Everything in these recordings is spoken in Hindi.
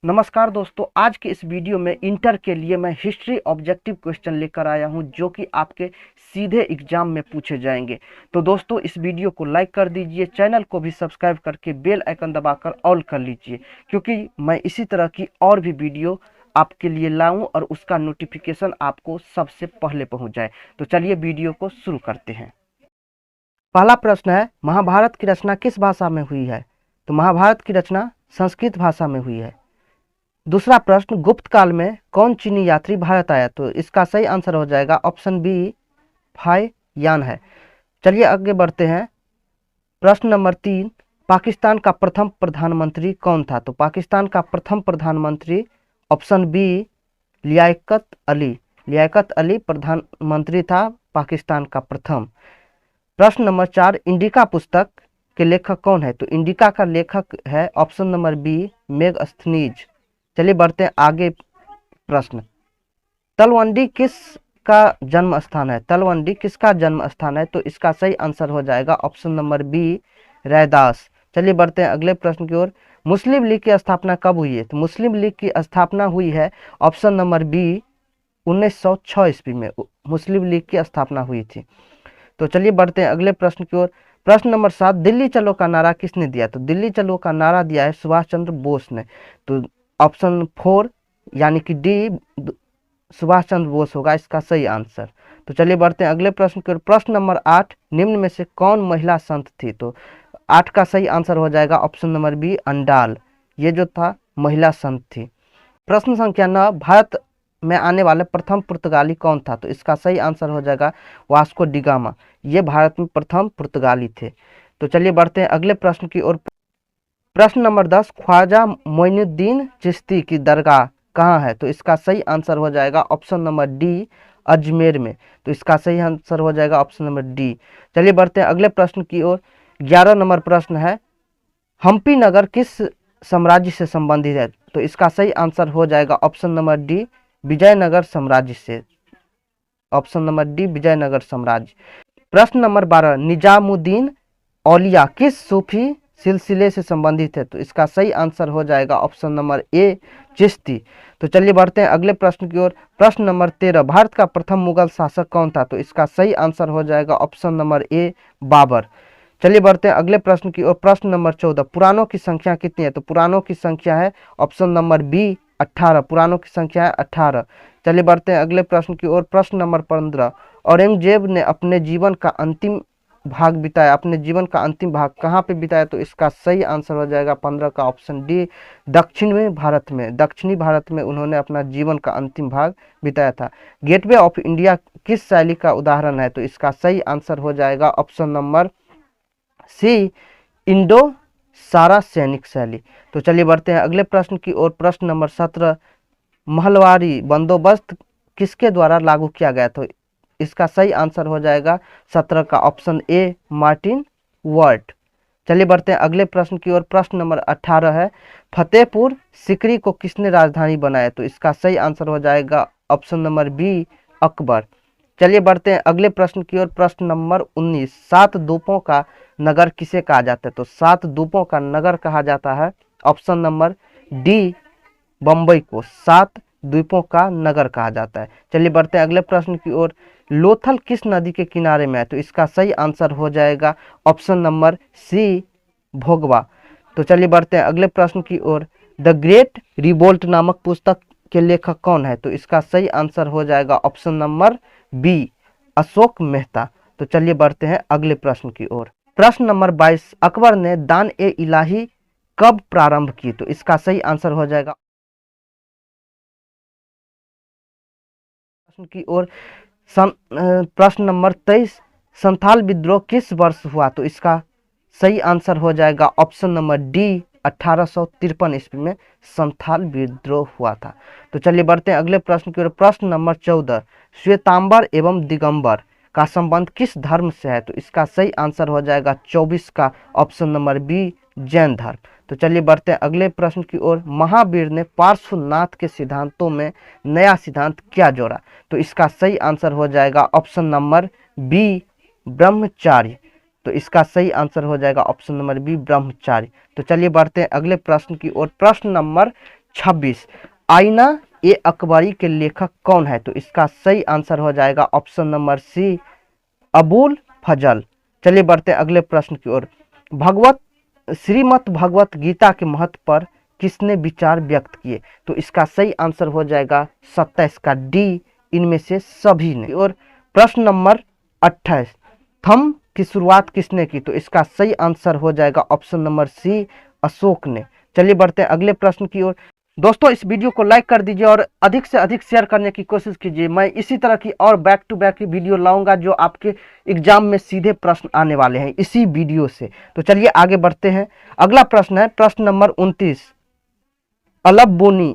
नमस्कार दोस्तों, आज के इस वीडियो में इंटर के लिए मैं हिस्ट्री ऑब्जेक्टिव क्वेश्चन लेकर आया हूं जो कि आपके सीधे एग्जाम में पूछे जाएंगे। तो दोस्तों, इस वीडियो को लाइक कर दीजिए, चैनल को भी सब्सक्राइब करके बेल आइकन दबाकर ऑल कर लीजिए, क्योंकि मैं इसी तरह की और भी वीडियो आपके लिए लाऊं और उसका नोटिफिकेशन आपको सबसे पहले पहुंच जाए। तो चलिए वीडियो को शुरू करते हैं। पहला प्रश्न है, महाभारत की रचना किस भाषा में हुई है? तो महाभारत की रचना संस्कृत भाषा में हुई है। दूसरा प्रश्न, गुप्त काल में कौन चीनी यात्री भारत आया? तो इसका सही आंसर हो जाएगा ऑप्शन बी, फाई यान है। चलिए आगे बढ़ते हैं। प्रश्न नंबर 3, पाकिस्तान का प्रथम प्रधानमंत्री कौन था? तो पाकिस्तान का प्रथम प्रधानमंत्री ऑप्शन बी, लियाकत अली। लियाकत अली प्रधानमंत्री था पाकिस्तान का प्रथम। प्रश्न नंबर 4, इंडिका पुस्तक के लेखक कौन है? तो इंडिका का लेखक है ऑप्शन नंबर बी, मेगस्थनीज। चलिए बढ़ते हैं आगे। प्रश्न, तलवंडी किसका जन्म स्थान है? तलवंडी किसका जन्म स्थान है? तो इसका सही आंसर हो जाएगा ऑप्शन नंबर बी, रैदास। चलिए बढ़ते हैं अगले प्रश्न की ओर। मुस्लिम लीग की स्थापना कब हुई है? तो मुस्लिम लीग की स्थापना हुई है ऑप्शन नंबर बी, 1906 ईस्वी में मुस्लिम लीग की स्थापना हुई थी। तो चलिए बढ़ते हैं अगले प्रश्न की ओर। प्रश्न नंबर 7, दिल्ली चलो का नारा किसने दिया? तो दिल्ली चलो का नारा दिया है सुभाष चंद्र बोस ने। तो ऑप्शन 4 यानी कि डी, सुभाष चंद्र बोस होगा इसका सही आंसर। तो चलिए बढ़ते हैं अगले प्रश्न की ओर। प्रश्न नंबर 8, निम्न में से कौन महिला संत थी? तो 8 का सही आंसर हो जाएगा ऑप्शन नंबर बी, अंडाल। ये जो था महिला संत थी। प्रश्न संख्या 9, भारत में आने वाले प्रथम पुर्तगाली कौन था? तो इसका सही आंसर हो जाएगा वास्को डी गामा। ये भारत में प्रथम पुर्तगाली थे। तो चलिए बढ़ते हैं अगले प्रश्न की ओर। प्रश्न नंबर 10, ख्वाजा मोइनुद्दीन चिश्ती की दरगाह कहाँ है? तो इसका सही आंसर हो जाएगा ऑप्शन नंबर डी, अजमेर में। तो इसका सही आंसर हो जाएगा ऑप्शन नंबर डी। चलिए बढ़ते हैं अगले प्रश्न की ओर। 11 नंबर प्रश्न है, हम्पी नगर किस साम्राज्य से संबंधित है? तो इसका सही आंसर हो जाएगा ऑप्शन नंबर डी, विजयनगर साम्राज्य से। ऑप्शन नंबर डी, विजयनगर साम्राज्य। प्रश्न नंबर 12, निजामुद्दीन औलिया किस सूफी सिलसिले से संबंधित है? तो इसका सही आंसर हो जाएगा ऑप्शन नंबर ए, चिश्ती। तो चलिए बढ़ते हैं अगले प्रश्न की ओर। प्रश्न नंबर 13, भारत का प्रथम मुगल शासक कौन था? तो इसका सही आंसर हो जाएगा ऑप्शन नंबर ए, बाबर। चलिए बढ़ते हैं अगले प्रश्न की ओर। प्रश्न नंबर 14, पुराणों की संख्या कितनी है? तो पुराणों की संख्या है ऑप्शन नंबर बी, 18। पुराणों की संख्या है 18। चलिए बढ़ते हैं अगले प्रश्न की ओर। प्रश्न नंबर 15, औरंगजेब ने अपने जीवन का अंतिम भाग बिताया, अपने जीवन का अंतिम भाग कहाँ पे बिताया? तो इसका सही आंसर हो जाएगा 15 का ऑप्शन डी, दक्षिणी भारत में। दक्षिणी भारत में उन्होंने अपना जीवन का अंतिम भाग बिताया था। गेटवे ऑफ इंडिया किस शैली का उदाहरण है? तो इसका सही आंसर हो जाएगा ऑप्शन नंबर सी, इंडो सारा सैनिक शैली। तो चलिए बढ़ते हैं अगले प्रश्न की ओर। प्रश्न नंबर 17, महलवारी बंदोबस्त किसके द्वारा लागू किया गया? तो इसका सही आंसर हो जाएगा 17 का ऑप्शन ए, मार्टिन वर्ट। चलिए बढ़ते हैं अगले प्रश्न की ओर। प्रश्न नंबर 18 है, फतेहपुर सिकरी को किसने राजधानी बनाया? तो इसका सही आंसर हो जाएगा ऑप्शन नंबर बी, अकबर। चलिए बढ़ते हैं अगले प्रश्न की ओर। प्रश्न नंबर 19, 7 द्वीपों का नगर किसे कहा जाता है? तो 7 द्वीपों का नगर कहा जाता है ऑप्शन नंबर डी, बम्बई को 7 द्वीपों का नगर कहा जाता है। चलिए बढ़ते हैं अगले प्रश्न की ओर। लोथल किस नदी के किनारे में है? तो इसका सही आंसर हो जाएगा ऑप्शन नंबर सी, भोगवा। तो चलिए बढ़ते हैं अगले प्रश्न की ओर। द ग्रेट रिवोल्ट नामक पुस्तक के लेखक कौन है? तो इसका सही आंसर हो जाएगा option number B, Ashok Mehta. तो चलिए बढ़ते हैं अगले प्रश्न की ओर। प्रश्न नंबर 22, अकबर ने दान ए इलाही कब प्रारंभ की? तो इसका सही आंसर हो जाएगा प्रश्न की ओर। प्रश्न नंबर 23, संथाल विद्रोह किस वर्ष हुआ? तो इसका सही आंसर हो जाएगा ऑप्शन नंबर डी, 1853 ईस्वी में संथाल विद्रोह हुआ था। तो चलिए बढ़ते हैं अगले प्रश्न की ओर। प्रश्न नंबर 14, श्वेतांबर एवं दिगंबर का संबंध किस धर्म से है? तो इसका सही आंसर हो जाएगा 24 का ऑप्शन नंबर बी, जैन धर्म। तो चलिए बढ़ते हैं अगले प्रश्न की ओर। महावीर ने पार्श्वनाथ के सिद्धांतों में नया सिद्धांत क्या जोड़ा? तो इसका सही आंसर हो जाएगा ऑप्शन नंबर बी, ब्रह्मचार्य। तो इसका सही आंसर हो जाएगा ऑप्शन नंबर बी, ब्रह्मचार्य। तो चलिए बढ़ते हैं अगले प्रश्न की ओर। प्रश्न नंबर 26। आईना ए अकबरी के लेखक कौन है? तो इसका सही आंसर हो जाएगा ऑप्शन नंबर सी, अबुल फजल। चलिए बढ़ते हैं अगले प्रश्न की ओर। भगवत श्रीमद् भगवत गीता के महत्व पर किसने विचार व्यक्त किए? तो इसका सही आंसर हो जाएगा 27 का डी, इनमें से सभी ने। और प्रश्न नंबर 28, थंब की शुरुआत किसने की? तो इसका सही आंसर हो जाएगा ऑप्शन नंबर सी, अशोक ने। चलिए बढ़ते हैं अगले प्रश्न की ओर। दोस्तों इस वीडियो को लाइक कर दीजिए और अधिक से अधिक शेयर करने की कोशिश कीजिए। मैं इसी तरह की और बैक टू बैक की वीडियो लाऊंगा जो आपके एग्जाम में सीधे प्रश्न आने वाले हैं इसी वीडियो से। तो चलिए आगे बढ़ते हैं। अगला प्रश्न है प्रश्न नंबर 29, अलब बोनी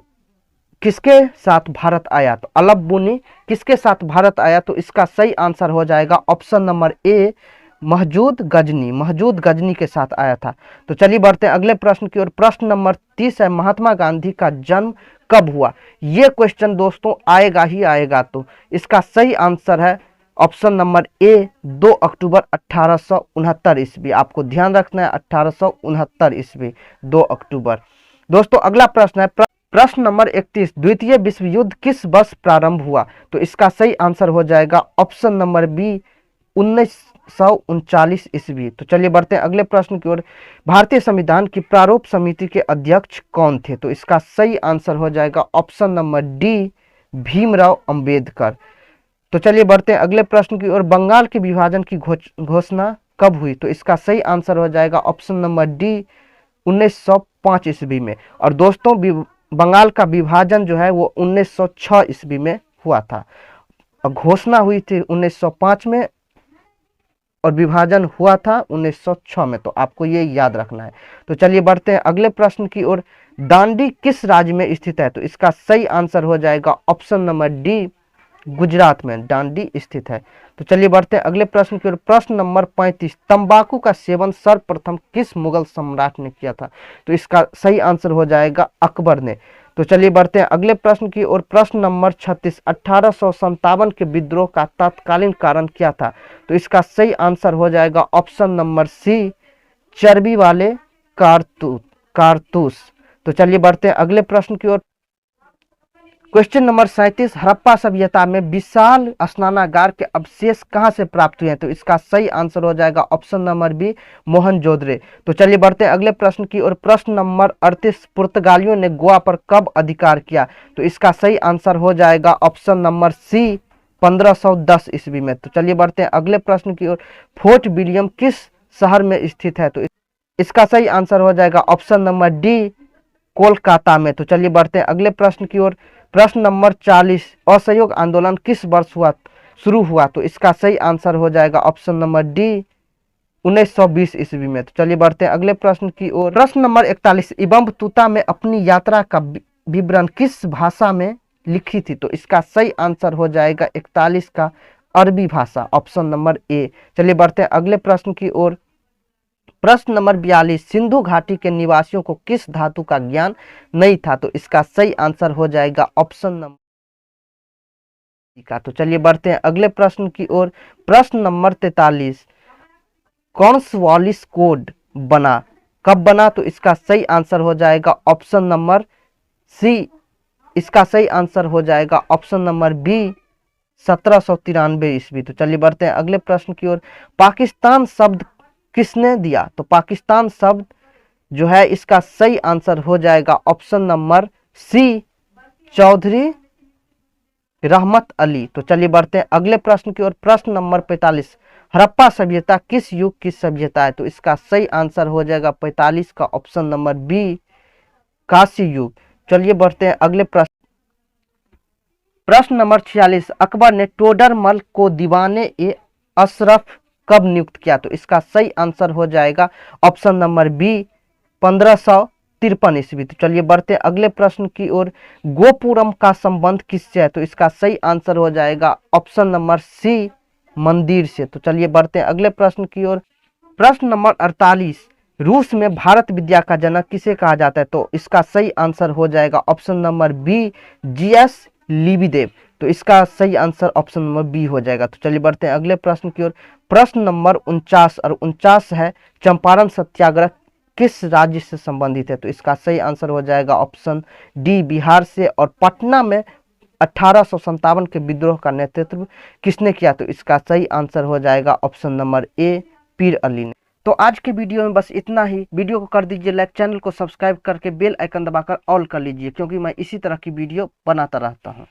किसके साथ भारत आया? तो अलब बोनी किसके साथ भारत आया? तो इसका सही आंसर हो जाएगा ऑप्शन नंबर ए, महजूद गजनी के साथ आया था। तो चलिए बढ़ते हैं अगले प्रश्न की ओर। प्रश्न नंबर 30 है, महात्मा गांधी का जन्म कब हुआ? ये क्वेश्चन दोस्तों आएगा ही आएगा। तो इसका सही आंसर है ऑप्शन नंबर ए, 2 अक्टूबर 1869 ईस्वी। आपको ध्यान रखना है 1869 ईस्वी, 2 अक्टूबर। दोस्तों अगला प्रश्न है प्रश्न नंबर 31, द्वितीय विश्व युद्ध किस वर्ष प्रारंभ हुआ? तो इसका सही आंसर हो जाएगा ऑप्शन नंबर बी, 1939 ईस्वी। तो चलिए बढ़ते हैं अगले प्रश्न की ओर। भारतीय संविधान की प्रारूप समिति के अध्यक्ष कौन थे? तो इसका सही आंसर हो जाएगा option number D, Bhimrao Ambedkar. तो चलिए बढ़ते हैं अगले प्रश्न की ओर। बंगाल के विभाजन की घोषणा कब हुई? तो इसका सही आंसर हो जाएगा ऑप्शन नंबर डी, 1905 ईस्वी में। और दोस्तों बंगाल का विभाजन जो है वो 1906 ईस्वी में हुआ था। घोषणा हुई थी 1905 में और विभाजन हुआ था 1906 में। तो आपको ये याद रखना है। तो चलिए बढ़ते हैं अगले प्रश्न की ओर। दांडी किस राज्य में स्थित है? तो इसका सही आंसर हो जाएगा ऑप्शन नंबर डी, गुजरात में दांडी स्थित है। तो चलिए बढ़ते हैं अगले प्रश्न की ओर। प्रश्न नंबर 35, तंबाकू का सेवन सर्वप्रथम किस मुगल सम्राट ने किया था? तो इसका सही आंसर हो जाएगा अकबर ने। तो चलिए बढ़ते हैं अगले प्रश्न की ओर। प्रश्न नंबर 36, 1857 के विद्रोह का तत्कालीन कारण क्या था? तो इसका सही आंसर हो जाएगा ऑप्शन नंबर सी, चर्बी वाले कारतूस। तो चलिए बढ़ते हैं अगले प्रश्न की ओर। क्वेश्चन नंबर 37, हड़प्पा सभ्यता में विशाल स्नानागार के अवशेष कहां से प्राप्त हुए हैं? तो इसका सही आंसर हो जाएगा ऑप्शन नंबर बी, मोहनजोदड़ो। तो चलिए बढ़ते हैं अगले प्रश्न की ओर। प्रश्न नंबर 38, पुर्तगालियों ने गोवा पर कब अधिकार किया? तो इसका सही आंसर हो जाएगा ऑप्शन नंबर सी, 1510 ईस्वी में। तो चलिए बढ़ते हैं अगले प्रश्न की ओर। फोर्ट विलियम किस शहर में स्थित है? तो इसका सही आंसर हो जाएगा ऑप्शन नंबर डी, कोलकाता में। तो चलिए बढ़ते हैं अगले प्रश्न की ओर। प्रश्न नंबर 40, असहयोग आंदोलन किस वर्ष शुरू हुआ? तो इसका सही आंसर हो जाएगा ऑप्शन नंबर डी, 1920 ईस्वी में। तो चलिए बढ़ते हैं अगले प्रश्न की ओर। प्रश्न नंबर 41, इबन बतूता में अपनी यात्रा का विवरण किस भाषा में लिखी थी? तो इसका सही आंसर हो जाएगा 41 का अरबी भाषा, ऑप्शन नंबर ए। चलिए बढ़ते हैं अगले प्रश्न की ओर। प्रश्न नंबर 42, सिंधु घाटी के निवासियों को किस धातु का ज्ञान नहीं था? तो इसका सही आंसर हो जाएगा ऑप्शन नंबर का। तो चलिए बढ़ते हैं अगले प्रश्न की ओर। प्रश्न नंबर 43, कॉर्नवालिस कोड कब बना? तो इसका सही आंसर हो जाएगा ऑप्शन नंबर सी, इसका सही आंसर हो जाएगा ऑप्शन नंबर बी, 1793 ईस्वी। तो चलिए बढ़ते हैं अगले प्रश्न की ओर। पाकिस्तान शब्द किसने दिया? तो पाकिस्तान शब्द जो है इसका सही आंसर हो जाएगा ऑप्शन नंबर सी, चौधरी रहमत अली। तो चलिए बढ़ते हैं अगले प्रश्न की ओर। प्रश्न नंबर 45, हड़प्पा सभ्यता किस युग की सभ्यता है? तो इसका सही आंसर हो जाएगा 45 का ऑप्शन नंबर बी, काशी युग। चलिए बढ़ते हैं अगले प्रश्न। प्रश्न नंबर 46, अकबर ने टोडरमल को दीवाने ए अशरफ कब नियुक्त किया? तो इसका सही आंसर हो जाएगा ऑप्शन नंबर बी, 1553 ईस्वी। तो चलिए बढ़ते हैं अगले प्रश्न की ओर। गोपुरम का संबंध किससे है? तो इसका सही आंसर हो जाएगा ऑप्शन नंबर सी, मंदिर से। तो चलिए बढ़ते हैं अगले प्रश्न की ओर। प्रश्न नंबर 48, रूस में भारत विद्या का जनक किसे कहा जाता है? तो इसका सही आंसर हो जाएगा ऑप्शन नंबर बी, जीएस लिबिदेव। तो इसका सही आंसर ऑप्शन नंबर बी हो जाएगा। तो चलिए बढ़ते हैं अगले प्रश्न की ओर। प्रश्न नंबर 49 और 49 है, चंपारण सत्याग्रह किस राज्य से संबंधित है? तो इसका सही आंसर हो जाएगा ऑप्शन डी, बिहार से। और पटना में 1857 के विद्रोह का नेतृत्व किसने किया? तो इसका सही आंसर हो जाएगा ऑप्शन नंबर ए, पीर अली ने। तो आज के वीडियो में बस इतना ही। वीडियो को कर दीजिए लाइक, चैनल को सब्सक्राइब करके बेल आइकन दबाकर ऑल कर लीजिए, क्योंकि मैं इसी तरह की वीडियो बनाता रहता हूँ।